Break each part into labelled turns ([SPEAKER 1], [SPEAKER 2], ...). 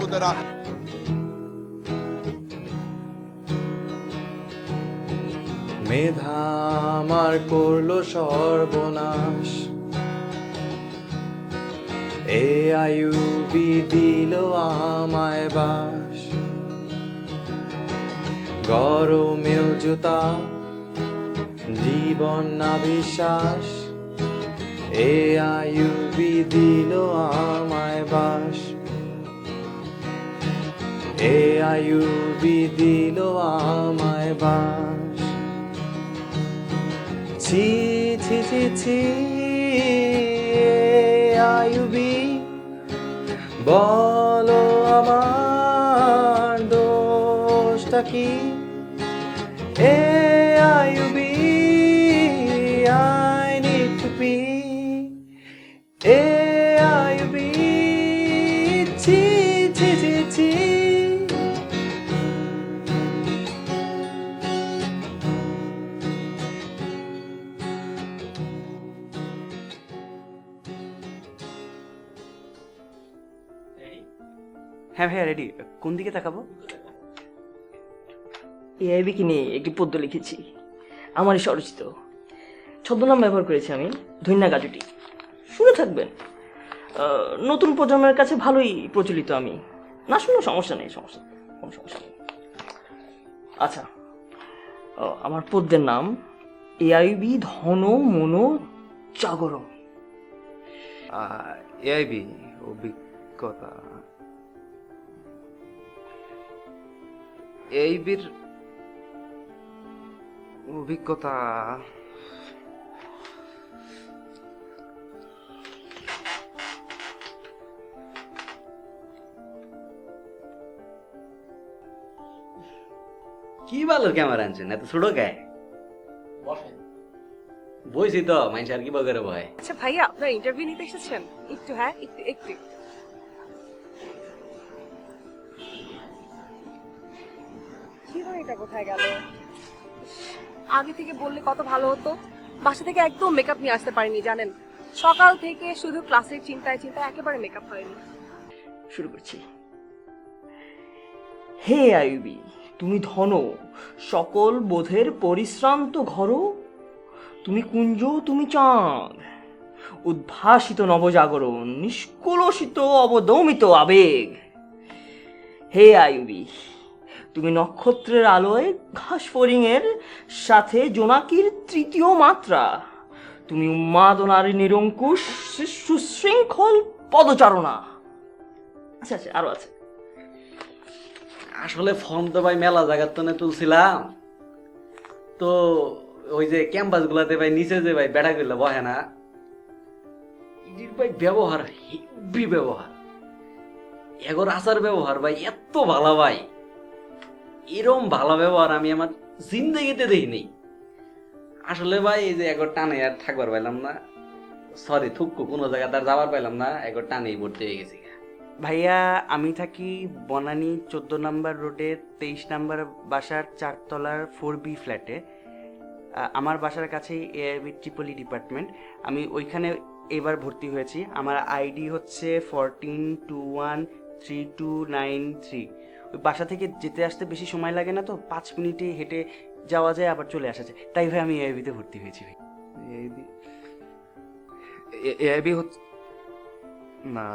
[SPEAKER 1] বোনেরা।
[SPEAKER 2] মেধা আমার করলো সর্বনাশ, এ আয়ুবি দিল আমায় বাস। গরমেও জুতা, জীবন না বিশ্বাস, এ আয়ুবি দিল আমায় বাস। এ আয়ুবি দিল আমায় বাস। ছি ছি ছি ছি, এ আয়ুবি, বলো আমার দোষটা কি? এ আয়ুবি, I need to be, এ আয়ুবি, ছি ছি ছি ছি। হ্যাঁ ভাইয়া রেডি। কোন দিকে তাকাবো?
[SPEAKER 3] এআইবিকে নিয়ে একটি পদ্য লিখেছি, আমারই স্বরচিত। ছদ্মনাম ব্যবহার করেছি আমি, ধন্যা গাজুটি। শুনে থাকবেন, নতুন প্রজন্মের কাছে ভালোই প্রচলিত আমি। না শুনলেও সমস্যা নেই, কোনো সমস্যা নেই। আচ্ছা, আমার পদ্যের নাম এআইবি ধন মনো জাগরণ।
[SPEAKER 2] এআইবি অভিজ্ঞতা, এআইবির অভিজ্ঞতা
[SPEAKER 4] কি ভালো ক্যামেরা আনছেন, এত ছোট গায়ে বইছি তো মানুষ আর কি বগেরে ভয়।
[SPEAKER 5] আচ্ছা ভাইয়া, আপনার ইন্টারভিউ নিতে এসেছেন? একটু, হ্যাঁ একটু একটু। কি হয়, এটা কোথায় গেল? আগে থেকে বললে কত ভালো হতো। বাসা থেকে একদম মেকআপ নিয়ে আসতে পারিনি জানেন। সকাল থেকে শুধু ক্লাসের চিন্তায় চিন্তায় একেবারে মেকআপ হয়নি।
[SPEAKER 3] শুরু করছি। হে আয়ুবি, তুমি ধন সকল বোধের পরিশ্রান্ত ঘর, তুমি কুঞ্জ, তুমি চাঁদ, উদ্ভাসিত নবজাগরণ, নিষ্কলুষিত অবদমিত আবেগ। হে আয়ুবী, তুমি নক্ষত্রের আলোয় ঘাস ফড়িংয়ের সাথে জোনাকির তৃতীয় মাত্রা, তুমি উন্মাদনার নিরঙ্কুশ সুশৃঙ্খল পদচারণা। আচ্ছা আচ্ছা, আরো আছে।
[SPEAKER 4] আসলে ফর্ম তো ভাই মেলা জায়গার তো তুলছিলাম, তো ওই যে ক্যাম্পাস গুলাতে ভাই নিচে যে ভাই বেড়া গুলা বহে না, ইডির ভাই ব্যবহার হেভি ব্যবহার, এগোর আচার ব্যবহার ভাই এত ভালো ভাই, এরম ভালো ব্যবহার আমি আমার জিন্দগিতে দেখিনি। আসলে ভাই এই যে এগোর টানে আর থাকবার পাইলাম না, সরি থুকু কোনো জায়গা তার যাবার পাইলাম না, এগোর টানেই ভর্তি হয়ে গেছি।
[SPEAKER 2] ভাইয়া আমি থাকি বনানী 14 নম্বর রোডে 23 নম্বর বাসার 4 তলার 4B ফ্ল্যাটে। আমার বাসার কাছেই এআইবি ট্রিপলি ডিপার্টমেন্ট, আমি ওইখানে এবার ভর্তি হয়েছি। আমার আইডি হচ্ছে 14213293। ওই বাসা থেকে যেতে আসতে বেশি সময় লাগে না, তো 5 মিনিটে হেঁটে যাওয়া যায়, আবার চলে আসা যায়। তাই ভাই আমি এআইবিতে ভর্তি হয়েছি। ভাই এআইবি হচ্ছে না।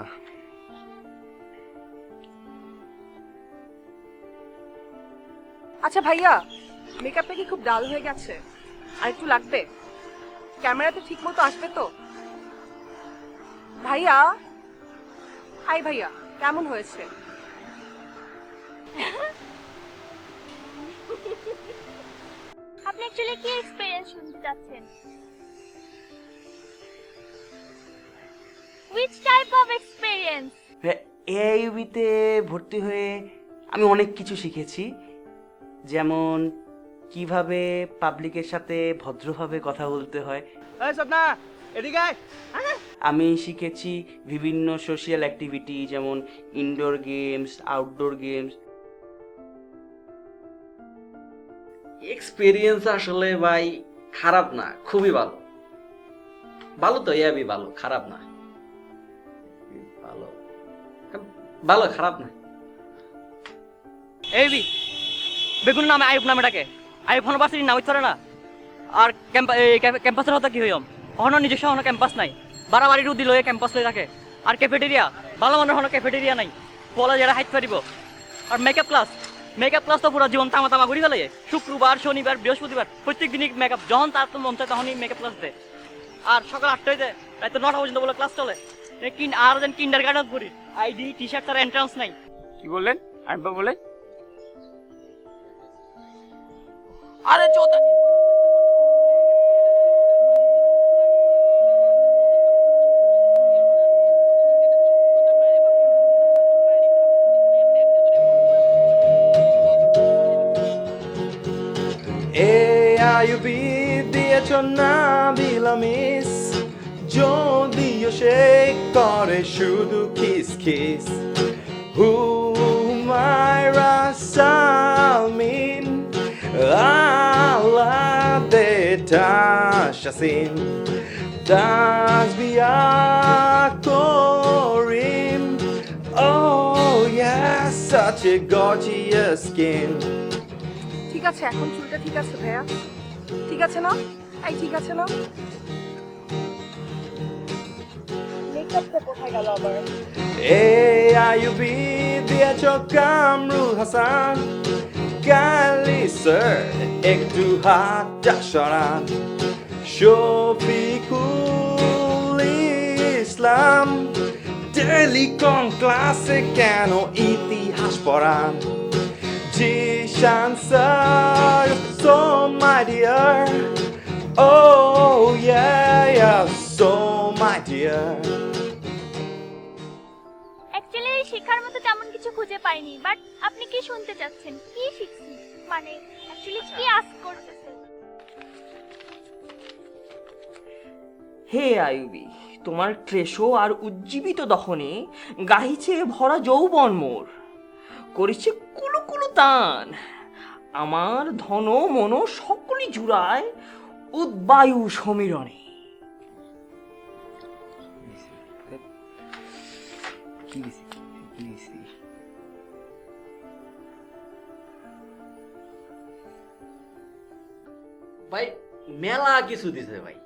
[SPEAKER 5] আচ্ছা ভাইয়া, মেকআপটা কি খুব ডাল হয়ে গেছে? আর একটু লাগবে? ক্যামেরাতে ঠিক মতো আসবে তো? ভাইয়া, হাই ভাইয়া, কেমন হয়েছে?
[SPEAKER 6] আপনি অ্যাকচুয়ালি কি এক্সপেরিয়েন্স শুনতে চাচ্ছেন? Which type of experience?
[SPEAKER 2] এআইবিতে ভর্তি হয়ে আমি অনেক কিছু শিখেছি, যেমন কিভাবে পাবলিকের সাথে ভদ্রভাবে কথা বলতে হয়। আমি শিখেছি বিভিন্ন সোশিয়াল অ্যাক্টিভিটি, যেমন indoor games, outdoor games.
[SPEAKER 4] Experience আসলে ভাই খারাপ না, খুবই ভালো। ভালো তো ভালো, খারাপ না, ভালো ভালো, খারাপ না।
[SPEAKER 3] এই বি বেগুন নামে আইব নামে ডাকে আইব ইউনিভার্সিটির নাম ধরে না আর ক্যাম্পাসের হতা কি হইম অহনো নিজস্ব হনো ক্যাম্পাস নাই বাড়াবাড়ি রুদি লয়ে ক্যাম্পাস লয়ে রাখে আর ক্যাফেটেরিয়া ভালো মানের হনো ক্যাফেটেরিয়া নাই পলা যারা হাইট পারিব আর মেকআপ ক্লাস তো পুরো জীবন তামা তামা ঘুরি ফেলে শুক্রবার শনিবার বৃহস্পতিবার প্রত্যেক দিনই মেকআপ যখন তার তো মন চায় তখনই মেকআপ ক্লাস দেয় আর সকাল 8টায় দেয় রাত 9টা পর্যন্ত বলে ক্লাস চলে আর যেন কিন্ডার গার্ডেন করি আইডি টি শার্ট তার এন্ট্রান্স নাই
[SPEAKER 1] কি বললেন আরেকবার বলেন।
[SPEAKER 3] আরে চোদা
[SPEAKER 7] AIUB দিয়েছ না বিলামিস যদিও সে করে শুধু kiss kiss Humaira Salmin আলাদে তাশাসিন তাসবিয়া Karim Oh yes, such a gorgeous skin
[SPEAKER 5] ঠিক আছে, এখন চুলটা ঠিক আছে ভাইয়া? ঠিক আছে না? এই ঠিক আছে না? মেকআপটা কোথায় গেল আবার?
[SPEAKER 7] AIUB দিয়েছ কামরুল হাসান কালি স্যার একটু হাতটা সরান শফিকুল ইসলাম টেলিকম ক্লাসে কেন ইতিহাস পড়ান Jishan sir, so my dear Oh yeah, yeah, so my dear
[SPEAKER 6] actually শেখার মতো তেমন কিছু খুঁজে পাইনি, বাট আপনি কি শুনতে চাচ্ছেন? কি শিখছি, মানে অ্যাকচুয়ালি কি আস্ক করতেছেন?
[SPEAKER 3] হে আইবি তোমার ক্লেশো আর উজ্জীবিত দহনে গাহিছে ভরা যৌবন মোর করেছে কুলু কুলু টান আমার ধন মন সকলই জুড়ায় উদ্বায়ু সমীরণে
[SPEAKER 4] ভাই মেলা কিছু দিছে ভাই,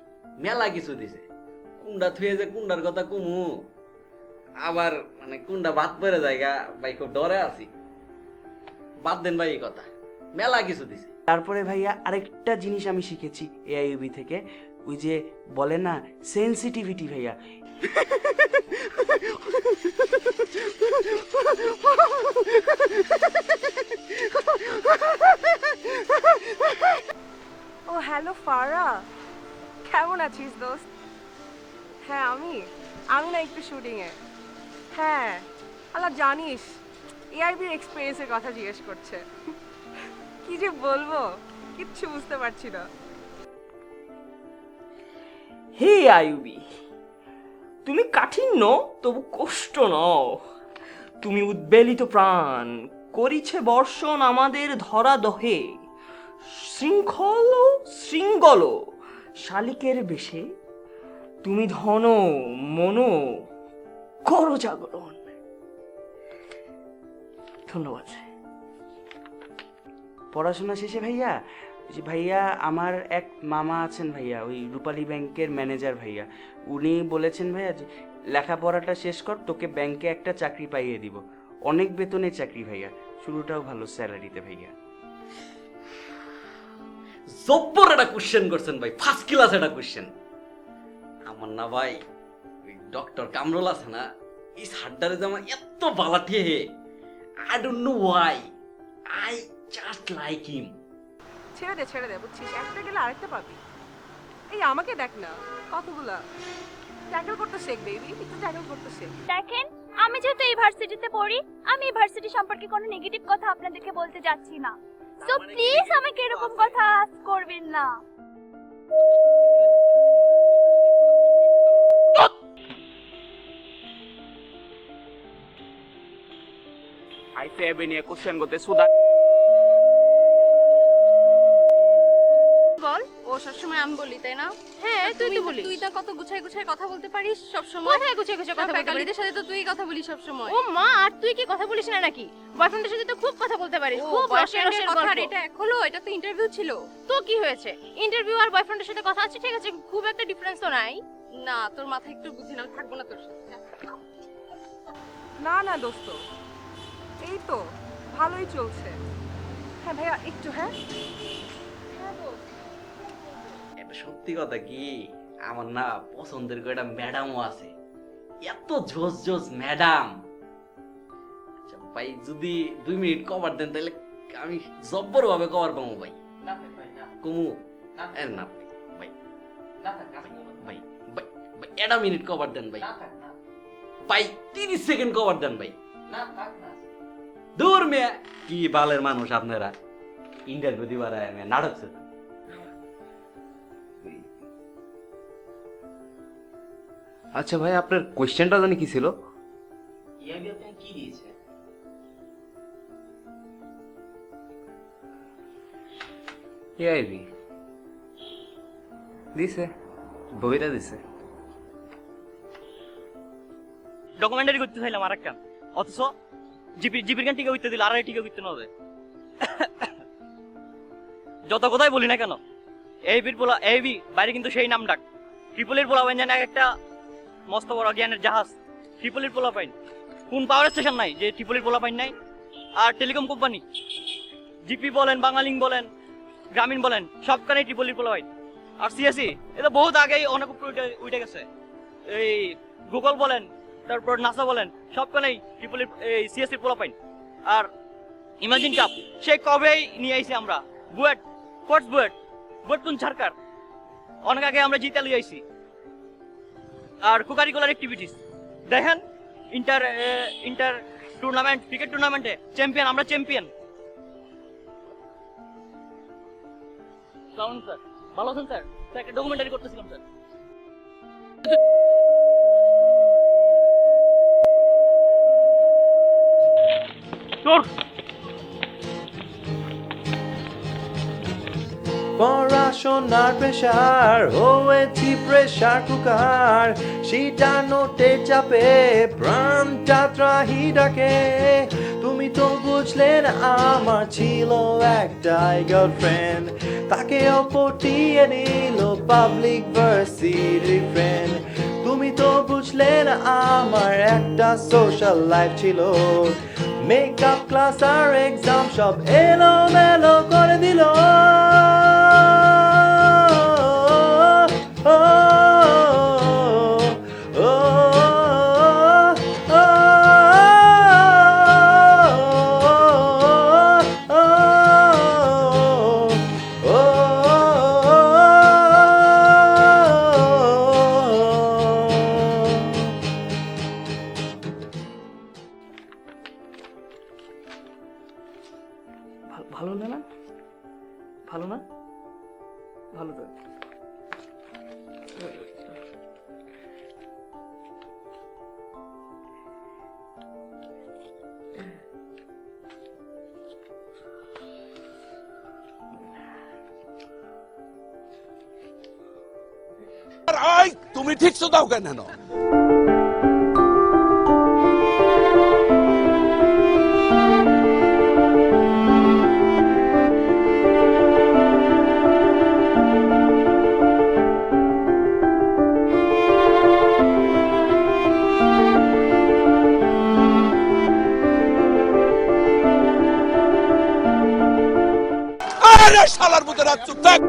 [SPEAKER 4] মেলা কিছু দিছে। কুন্ডা থুয়ে যে কুন্ডার কথা কুমু, আবার মানে কুন্ডা বাদ পড়ে জায়গা ভাই, খুব ডরে আছি। বাদ দেন ভাই এই কথা, মেলা কিছু দিছে।
[SPEAKER 2] তারপরে ভাইয়া আরেকটা জিনিস আমি শিখেছি এআইইউবি থেকে, ওই যে বলে না সেনসিটিভিটি ভাইয়া।
[SPEAKER 5] ও হ্যালো ফারা, কেমন আছিস দোস্ত? হ্যাঁ আমি না একটু শুটিংয়ে। হ্যাঁ আল্লাহ জানিস এআইবির এক্সপিরিয়েন্সের কথা জিজ্ঞেস করছে। কি যে বলবো কিচ্ছু বুঝতে পারছি না।
[SPEAKER 3] হে আইবি তুমি কাঠিন্য তবু কষ্ট নও, তুমি উদ্বেলিত প্রাণ করিছে বর্ষণ আমাদের ধরা দহে শৃঙ্খল শালিকের বেশে তুমি ধন মন করো জাগরণ। ধন্যবাদ।
[SPEAKER 2] পড়াশোনা শেষে ভাইয়া, যে ভাইয়া আমার এক মামা আছেন ভাইয়া, ওই রূপালী ব্যাংকের ম্যানেজার ভাইয়া, উনি বলেছেন ভাইয়া যে লেখাপড়াটা শেষ কর, তোকে ব্যাংকে একটা চাকরি পাইয়ে দিব, অনেক বেতনের চাকরি ভাইয়া, শুরুটাও ভালো স্যালারিতে ভাইয়া।
[SPEAKER 4] জব্বর একটা কোশ্চেন করছেন ভাই, ফার্স্ট ক্লাস একটা কোশ্চেন। আমার না ভাই ওই ডক্টর কামরুল আছে না, এই সাড্ডারে যে আমার এত বালাটিয়ে হে, I don't know why, I just like him.
[SPEAKER 5] ছেড়ে দে বুঝছিস, একটা গেলে আরেকটা পাবি। এই আমাকে দেখ না, কতগুলা ট্যাকল করতে শেখ বেবি, একটু ট্যাকল করতে শেখ।
[SPEAKER 6] দেখেন, আমি যেহেতু এই ভার্সিটিতে পড়ি, আমি এই ভার্সিটি সম্পর্কে কোনো নেগেটিভ কথা আপনাদেরকে বলতে যাচ্ছি না, সো প্লিজ আমাকে এরকম কথা আস্ক করবেন না।
[SPEAKER 1] আইসে এবে নিয়ে কোশ্চেন করতে সুদা।
[SPEAKER 5] বল, ও
[SPEAKER 8] সবসময় আমি বলি তাই না?
[SPEAKER 5] হ্যাঁ তুই তো বলিস।
[SPEAKER 8] তুই না কত গুছাই গুছাই কথা বলতে পারিস সব সময়।
[SPEAKER 5] কোথায় গুছিয়ে গুছিয়ে কথা বলতে পারিস?
[SPEAKER 8] ফ্যাকাল্টিদের সাথে তো তুই কথা বলিস সব সময়।
[SPEAKER 5] ও মা, আর তুই কি কথা বলিস না নাকি? বয়ফ্রেন্ডের সাথে তো খুব কথা বলতে পারিস, খুব রসের রসের
[SPEAKER 8] কথা। আর
[SPEAKER 5] গল্প।
[SPEAKER 8] এটা হলো, এটা তো ইন্টারভিউ ছিল।
[SPEAKER 5] তো কি হয়েছে? ইন্টারভিউ আর বয়ফ্রেন্ডের সাথে কথা আছে, ঠিক আছে, খুব একটা ডিফারেন্স তো নাই।
[SPEAKER 8] না, তোর মাথায় একটু বুদ্ধি না, আমি থাকবো না তোর সাথে।
[SPEAKER 5] না না দোস্ত, এই তো ভালোই চলছে। হ্যাঁ ভাইয়া একটু, হ্যাঁ
[SPEAKER 4] এটা সত্যি কথা কি, আমার না পছন্দের কয়টা ম্যাডামও আছে, এত ঝোস ঝোস ম্যাডাম। আচ্ছা ভাই, যদি 2 মিনিট কভার দেন তাহলে আমি জব্বর ভাবে কভার পাবো ভাই। কমু এ না ভাই, ভাই ভাই ভাই এটা মিনিট কভার দেন ভাই। ভাই 30 সেকেন্ড কভার দেন ভাই। দূর মেয়ে, কি বালের মানুষ আপনারা, ইন্টারভিউ দিবার নাটক ছিল।
[SPEAKER 9] আচ্ছা ভাই, আপনার কোয়েশ্চেনটা জানি কি ছিল?
[SPEAKER 4] কি দিয়েছে?
[SPEAKER 9] এআইবি দিছে, বইটা দিছে।
[SPEAKER 3] ডকুমেন্টারি করতে চাইলাম আর একটা, অথচ জিপির গান টিকা করতে দিল, আর টিকা করতে না হবে। যত কথাই বলি না কেন, এইবি বাইরে কিন্তু সেই নাম ডাক। ট্রিপলির পোলা পাইন, জানে একটা মস্ত বড় জ্ঞানের জাহাজ। ট্রিপলির পোলা পাইন, কোন পাওয়ার স্টেশন নাই যে ট্রিপলির পোলা পাইন নাই? আর টেলিকম কোম্পানি, জিপি বলেন, বাঙালিং বলেন, গ্রামীণ বলেন, সবখানে ট্রিপলির পোলা পাইন। আর সিএসি এটা বহুত আগেই অনেক উপরে উঠে গেছে। এই গুগল বলেন, তারপর নাসা বলেন, সবখানেই ট্রিপলির এই সিএসসির পোলা পাইন। আর ইমাজিন কাপ সে কবেই নিয়ে আইছি আমরা। বুয়েট, কোর্স বুয়েট, বুয়েটুন সরকার অনেক আগে আমরা জিতে লিয়ে আইছি। আর কোকারিকুলার অ্যাক্টিভিটিস দেখেন, ইন্টার টুর্নামেন্ট, ক্রিকেট টুর্নামেন্টে চ্যাম্পিয়ন, আমরা চ্যাম্পিয়ন। কেমন স্যার, ভালো আছেন স্যার? একটা ডকুমেন্টারি করতেছিলাম স্যার।
[SPEAKER 7] পড়াশোনার প্রেশার হয়েছি প্রেশার কুকার, সেটা নোটে চাপে প্রাণটা ত্রাহি ডাকে। তুমি তো বুঝলে না আমার ছিল একটাই গার্লফ্রেন্ড, তাকেও পটিয়ে নিল পাবলিক ভার্সিটি ফ্রেন্ড। তুমি তো বুঝলে না আমার একটা সোশ্যাল লাইফ ছিল, মেকআপ ক্লাস আর এক্সাম সব এলোমেলো করে দিল।
[SPEAKER 3] ভালো না? ভালো না? ভালো তো।
[SPEAKER 10] তুমি ঠিক তো দাও কেন? আরে শালার মতো রাত চুপ থাক।